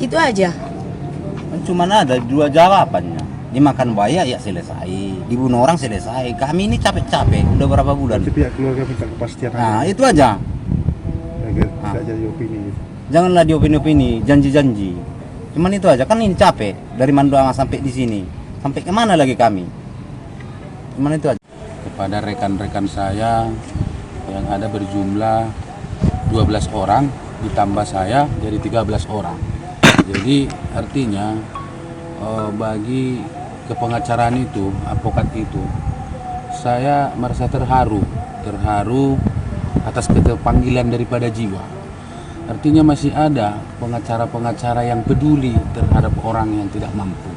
Itu aja. Cuma ada dua jawabannya. Dimakan buaya ya selesai, dibunuh orang selesai. Kami ini capek-capek udah berapa bulan. Tapi pihak keluarga minta kepastian Nah, aja. itu aja. Agar tidak jadi opini gitu. Janganlah diopini-opini, janji-janji. Cuman itu aja, kan ini capek dari Mandoang sampai di sini. Sampai kemana lagi kami? Cuman itu aja. Kepada rekan-rekan saya yang ada berjumlah 12 orang ditambah saya jadi 13 orang. Jadi artinya bagi kepengacaraan itu, advokat itu, saya merasa terharu atas panggilan daripada jiwa. Artinya masih ada pengacara-pengacara yang peduli terhadap orang yang tidak mampu.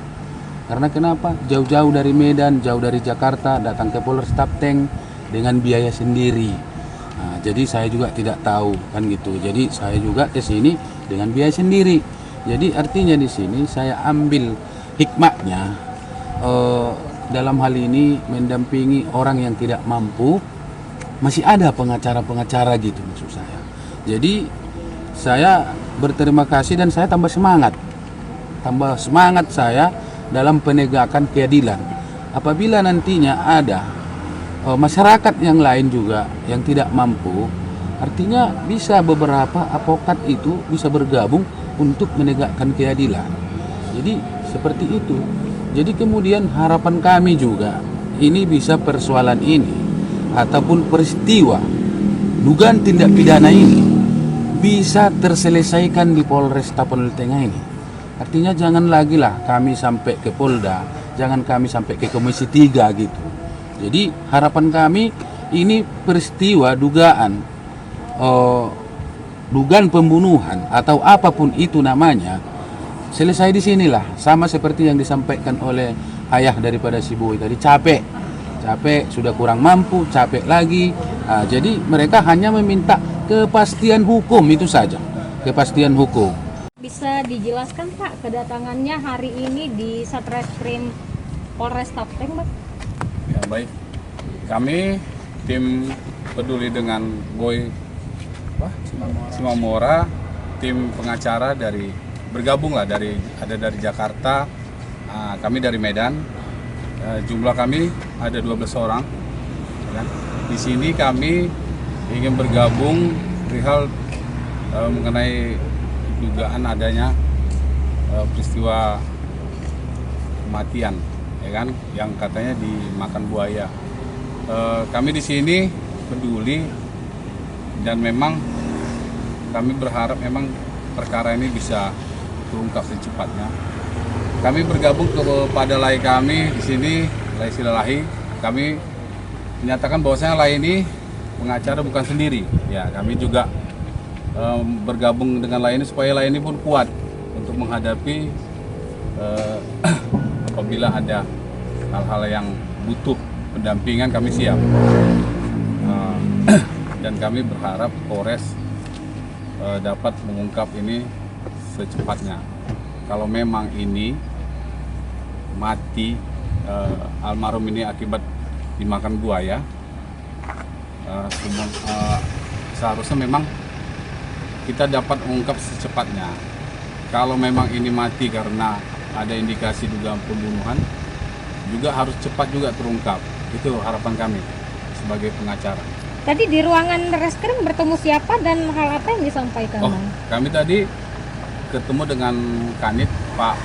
Karena kenapa? Jauh-jauh dari Medan, jauh dari Jakarta, datang ke Polres Tapteng dengan biaya sendiri. Nah, jadi saya juga tidak tahu kan gitu. Jadi saya juga ke sini dengan biaya sendiri. Jadi artinya di sini saya ambil hikmahnya dalam hal ini mendampingi orang yang tidak mampu. Masih ada pengacara-pengacara gitu maksud saya. Jadi saya berterima kasih dan saya tambah semangat saya dalam penegakan keadilan. Apabila nantinya ada masyarakat yang lain juga yang tidak mampu, artinya bisa beberapa advokat itu bisa bergabung untuk menegakkan keadilan. Jadi seperti itu. Jadi kemudian harapan kami juga ini bisa persoalan ini ataupun peristiwa dugaan tindak pidana ini bisa terselesaikan di Polres Tapal Tengah ini. Artinya jangan lagi lah kami sampai ke Polda, jangan kami sampai ke Komisi 3 gitu. Jadi harapan kami ini peristiwa dugaan pembunuhan atau apapun itu namanya selesai di sinilah, sama seperti yang disampaikan oleh ayah daripada si Boy tadi, capek sudah kurang mampu, capek lagi. Nah, jadi mereka hanya meminta kepastian hukum, itu saja, kepastian hukum. Bisa dijelaskan Pak kedatangannya hari ini di Satreskrim Polres Tapteng, Pak? Ya baik, kami tim peduli dengan Boy Simamora, tim pengacara bergabung dari Jakarta, kami dari Medan. Jumlah kami ada 12 orang. Di sini kami ingin bergabung perihal mengenai dugaan adanya peristiwa kematian, ya kan, yang katanya dimakan buaya. Kami di sini peduli dan memang kami berharap memang perkara ini bisa terungkap secepatnya. Kami bergabung kepada Lai kami di sini, Lai Silalahi. Kami menyatakan bahwasanya Lai ini pengacara bukan sendiri. Ya, kami juga bergabung dengan Lai ini supaya Lai ini pun kuat untuk menghadapi apabila ada hal-hal yang butuh pendampingan, kami siap. Dan kami berharap Polres dapat mengungkap ini secepatnya. Kalau memang ini mati almarhum ini akibat dimakan buaya, seharusnya memang kita dapat mengungkap secepatnya. Kalau memang ini mati karena ada indikasi dugaan pembunuhan, juga harus cepat juga terungkap. Itu harapan kami sebagai pengacara. Tadi di ruangan reskrim bertemu siapa dan hal apa yang disampaikan? Kami tadi ketemu dengan Kanit Pak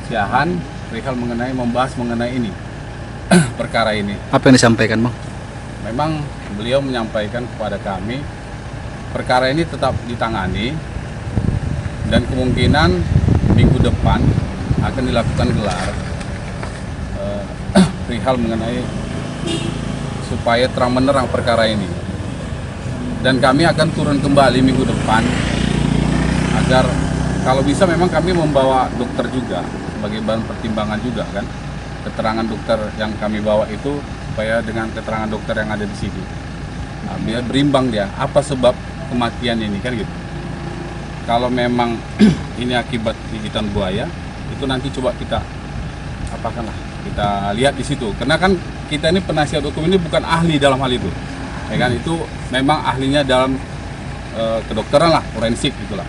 Siahan perihal membahas mengenai ini perkara ini. Apa yang disampaikan, Bang? Memang beliau menyampaikan kepada kami perkara ini tetap ditangani dan kemungkinan minggu depan akan dilakukan gelar perihal mengenai supaya terang menerang perkara ini. Dan kami akan turun kembali minggu depan agar kalau bisa memang kami membawa dokter juga sebagai bahan pertimbangan juga kan. Keterangan dokter yang kami bawa itu supaya dengan keterangan dokter yang ada di sini, nah, biar berimbang dia apa sebab kematian ini kan gitu. Kalau memang ini akibat gigitan buaya, itu nanti coba kita kita lihat di situ. Karena kan kita ini penasihat hukum ini bukan ahli dalam hal itu, ya kan, itu memang ahlinya dalam kedokteran lah, forensik gitulah.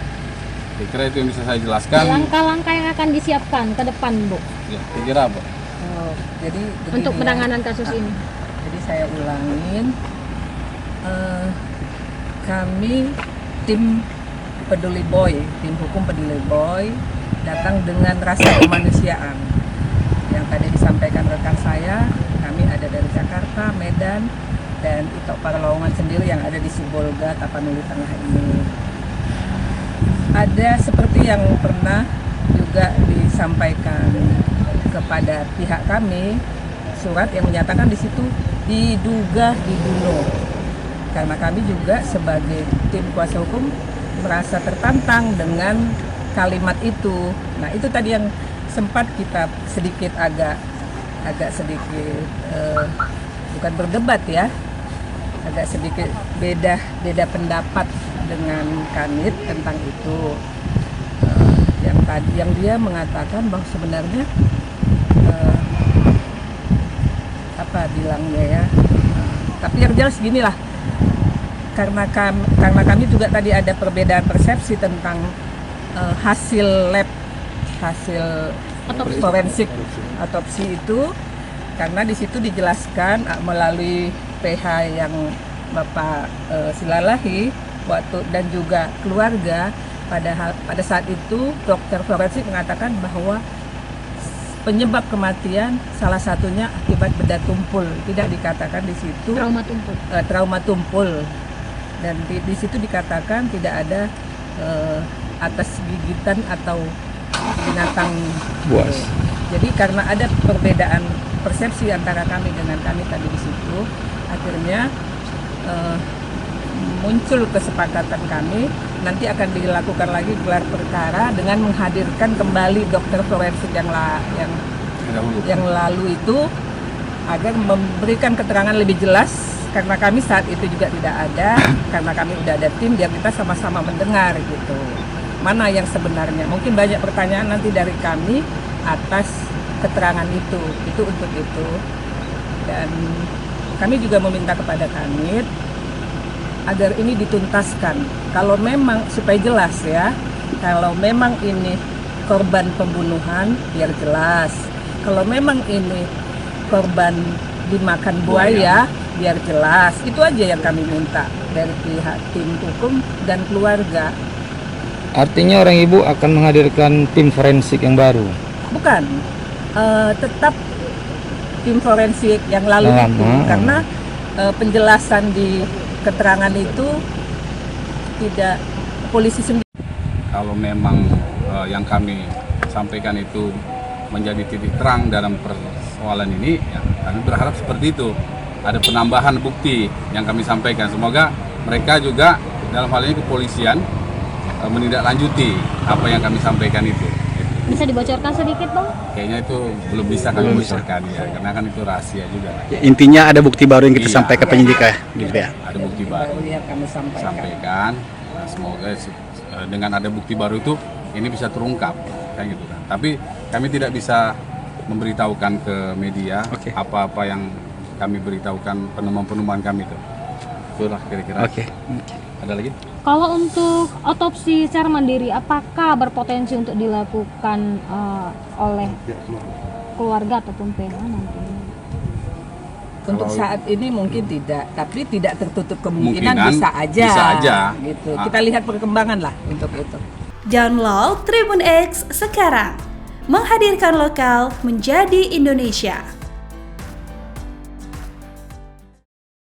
Kira-kira itu yang bisa saya jelaskan. Langkah-langkah yang akan disiapkan ke depan, Bu, Ya, kira apa? Jadi begini untuk ya. penanganan kasus ini. Jadi saya ulangin, kami tim Peduli Boy, tim hukum Peduli Boy datang dengan rasa kemanusiaan yang tadi disampaikan rekan saya. Kami ada dari Jakarta, Medan, dan Ito Parlongan sendiri yang ada di Sibolga, Tapanuli Tengah ini. Ada seperti yang pernah juga disampaikan kepada pihak kami, surat yang menyatakan di situ diduga dibunuh. Karena kami juga sebagai tim kuasa hukum merasa tertantang dengan kalimat itu. Nah, itu tadi yang sempat kita sedikit agak sedikit bukan berdebat ya, agak sedikit beda pendapat dengan Kanit tentang itu. Yang dia mengatakan bahwa sebenarnya apa bilangnya ya, tapi yang jelas gini lah, karena kami juga tadi ada perbedaan persepsi tentang hasil lab, hasil forensik otopsi itu, karena di situ dijelaskan melalui PH yang Bapak Silalahi waktu dan juga keluarga, pada saat itu dokter forensik mengatakan bahwa penyebab kematian salah satunya akibat benda tumpul, tidak dikatakan di situ trauma tumpul, dan di situ dikatakan tidak ada atas gigitan atau binatang buas. Jadi karena ada perbedaan persepsi antara kami dengan kami tadi di situ, akhirnya muncul kesepakatan kami nanti akan dilakukan lagi gelar perkara dengan menghadirkan kembali dokter forensik yang lalu itu agar memberikan keterangan lebih jelas, karena kami saat itu juga tidak ada, karena kami udah ada tim biar kita sama-sama mendengar gitu mana yang sebenarnya. Mungkin banyak pertanyaan nanti dari kami atas keterangan itu untuk itu, dan kami juga meminta kepada Kanit agar ini dituntaskan. Kalau memang supaya jelas ya, kalau memang ini korban pembunuhan biar jelas. Kalau memang ini korban dimakan buaya biar jelas. Itu aja yang kami minta dari pihak tim hukum dan keluarga. Artinya orang ibu akan menghadirkan tim forensik yang baru? Bukan, tetap tim forensik yang lalu itu, karena penjelasan di keterangan itu tidak polisi sendiri. Kalau memang yang kami sampaikan itu menjadi titik terang dalam persoalan ini, ya, kami berharap seperti itu. Ada penambahan bukti yang kami sampaikan. Semoga mereka juga dalam hal ini kepolisian menindaklanjuti apa yang kami sampaikan itu. Bisa dibocorkan sedikit, Bang? Kayaknya itu belum bisa kami bocorkan ya, karena kan itu rahasia juga. Ya, intinya ada bukti baru yang kita Iya. sampaikan ke penyidik ya, gitu ya. Ada bukti baru yang kami sampaikan. Nah, semoga dengan ada bukti baru itu ini bisa terungkap, kayak gitu kan. Tapi kami tidak bisa memberitahukan ke media apa-apa yang kami beritahukan penemuan-penemuan kami itu. Itulah kira-kira. Oke. Ada lagi? Kalau untuk otopsi secara mandiri, apakah berpotensi untuk dilakukan oleh keluarga ataupun PH nanti? Untuk saat ini mungkin tidak, tapi tidak tertutup kemungkinan bisa aja. Gitu. Kita lihat perkembangan lah untuk itu. Download Tribun X sekarang, menghadirkan lokal menjadi Indonesia.